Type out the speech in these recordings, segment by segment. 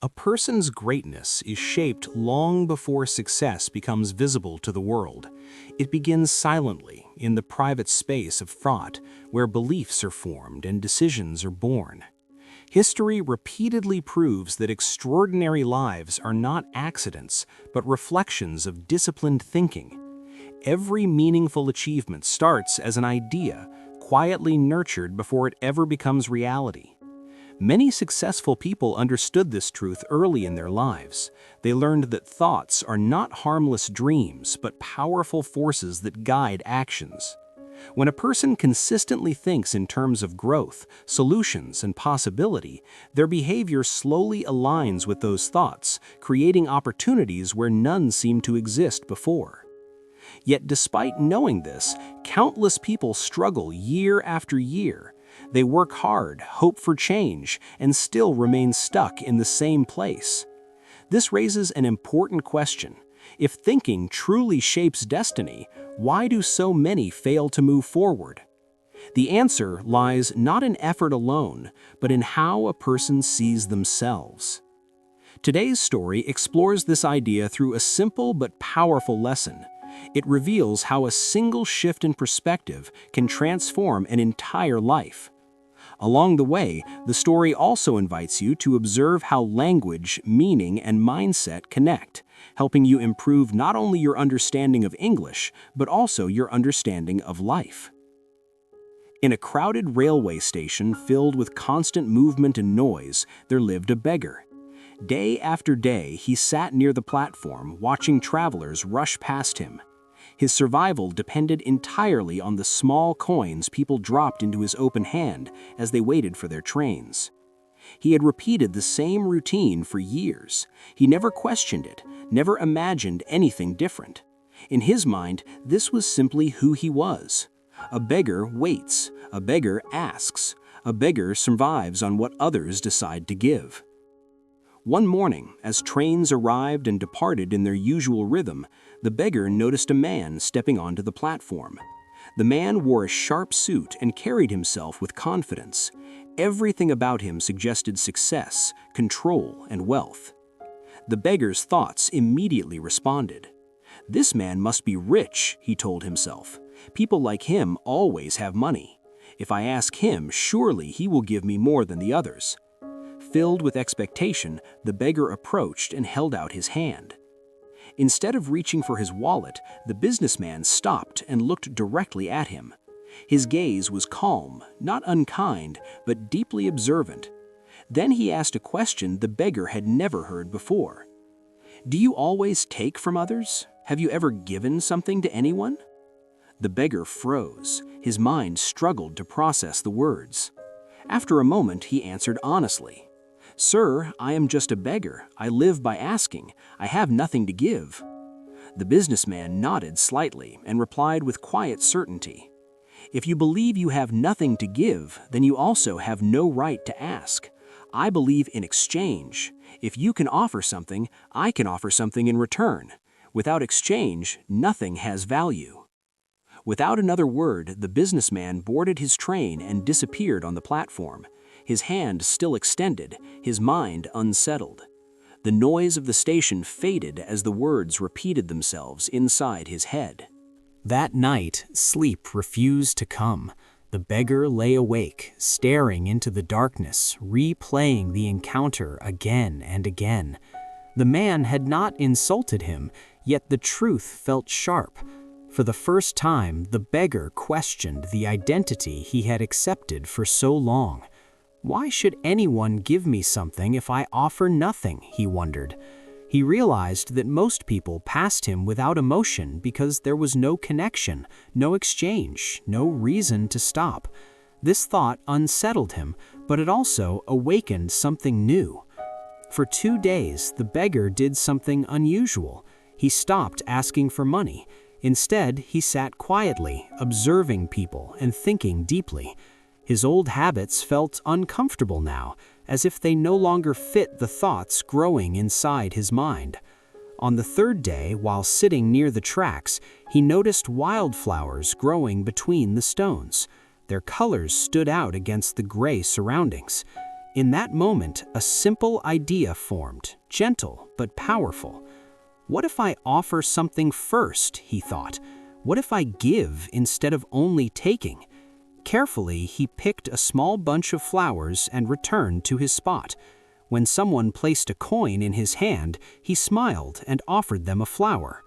A person's greatness is shaped long before success becomes visible to the world. It begins silently, in the private space of thought, where beliefs are formed and decisions are born. History repeatedly proves that extraordinary lives are not accidents, but reflections of disciplined thinking. Every meaningful achievement starts as an idea, quietly nurtured before it ever becomes reality. Many successful people understood this truth early in their lives. They learned that thoughts are not harmless dreams, but powerful forces that guide actions. When a person consistently thinks in terms of growth, solutions, and possibility, their behavior slowly aligns with those thoughts, creating opportunities where none seemed to exist before. Yet despite knowing this, countless people struggle year after year. They work hard, hope for change, and still remain stuck in the same place. This raises an important question. If thinking truly shapes destiny, why do so many fail to move forward? The answer lies not in effort alone, but in how a person sees themselves. Today's story explores this idea through a simple but powerful lesson. It reveals how a single shift in perspective can transform an entire life. Along the way, the story also invites you to observe how language, meaning, and mindset connect, helping you improve not only your understanding of English, but also your understanding of life. In a crowded railway station filled with constant movement and noise, there lived a beggar. Day after day, he sat near the platform, watching travelers rush past him. His survival depended entirely on the small coins people dropped into his open hand as they waited for their trains. He had repeated the same routine for years. He never questioned it, never imagined anything different. In his mind, this was simply who he was. A beggar waits, a beggar asks, a beggar survives on what others decide to give. One morning, as trains arrived and departed in their usual rhythm, the beggar noticed a man stepping onto the platform. The man wore a sharp suit and carried himself with confidence. Everything about him suggested success, control, and wealth. The beggar's thoughts immediately responded. "This man must be rich," he told himself. "People like him always have money. If I ask him, surely he will give me more than the others." Filled with expectation, the beggar approached and held out his hand. Instead of reaching for his wallet, the businessman stopped and looked directly at him. His gaze was calm, not unkind, but deeply observant. Then he asked a question the beggar had never heard before. "Do you always take from others? Have you ever given something to anyone?" The beggar froze. His mind struggled to process the words. After a moment, he answered honestly, "Sir, I am just a beggar. I live by asking. I have nothing to give." The businessman nodded slightly and replied with quiet certainty, "If you believe you have nothing to give, then you also have no right to ask. I believe in exchange. If you can offer something, I can offer something in return. Without exchange, nothing has value." Without another word, the businessman boarded his train and disappeared on the platform. His hand still extended, his mind unsettled. The noise of the station faded as the words repeated themselves inside his head. That night, sleep refused to come. The beggar lay awake, staring into the darkness, replaying the encounter again and again. The man had not insulted him, yet the truth felt sharp. For the first time, the beggar questioned the identity he had accepted for so long. Why should anyone give me something if I offer nothing, he wondered. He realized that most people passed him without emotion because there was no connection, no exchange, no reason to stop. This thought unsettled him, but it also awakened something new. For 2 days, the beggar did something unusual. He stopped asking for money. Instead, he sat quietly, observing people and thinking deeply. His old habits felt uncomfortable now, as if they no longer fit the thoughts growing inside his mind. On the 3rd day, while sitting near the tracks, he noticed wildflowers growing between the stones. Their colors stood out against the gray surroundings. In that moment, a simple idea formed, gentle but powerful. What if I offer something first, he thought. What if I give instead of only taking? Carefully, he picked a small bunch of flowers and returned to his spot. When someone placed a coin in his hand, he smiled and offered them a flower.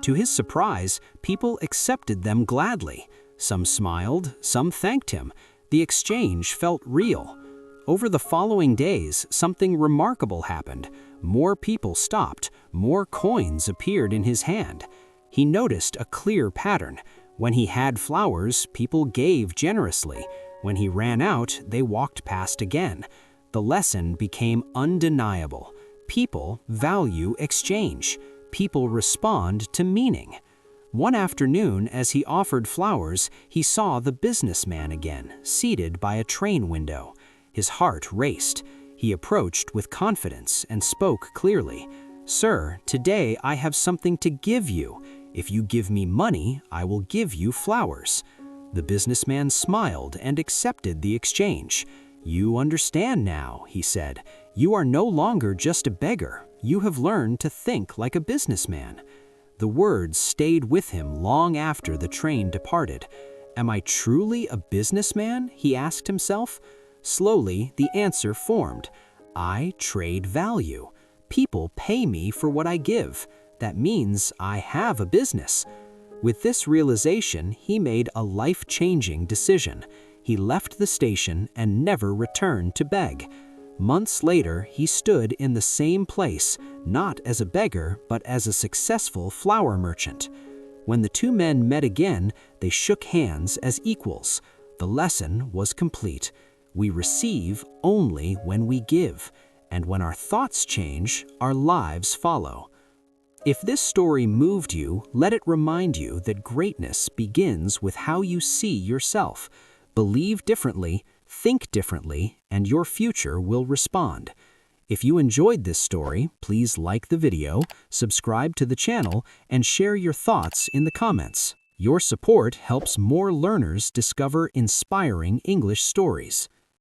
To his surprise, people accepted them gladly. Some smiled, some thanked him. The exchange felt real. Over the following days, something remarkable happened. More people stopped, more coins appeared in his hand. He noticed a clear pattern. When he had flowers, people gave generously. When he ran out, they walked past again. The lesson became undeniable. People value exchange. People respond to meaning. One afternoon, as he offered flowers, he saw the businessman again, seated by a train window. His heart raced. He approached with confidence and spoke clearly. "Sir, today I have something to give you. If you give me money, I will give you flowers." The businessman smiled and accepted the exchange. "You understand now," he said. "You are no longer just a beggar. You have learned to think like a businessman." The words stayed with him long after the train departed. "Am I truly a businessman?" he asked himself. Slowly, the answer formed. "I trade value. People pay me for what I give. That means I have a business." With this realization, he made a life-changing decision. He left the station and never returned to beg. Months later, he stood in the same place, not as a beggar, but as a successful flower merchant. When the two men met again, they shook hands as equals. The lesson was complete. We receive only when we give, and when our thoughts change, our lives follow. If this story moved you, let it remind you that greatness begins with how you see yourself. Believe differently, think differently, and your future will respond. If you enjoyed this story, please like the video, subscribe to the channel, and share your thoughts in the comments. Your support helps more learners discover inspiring English stories.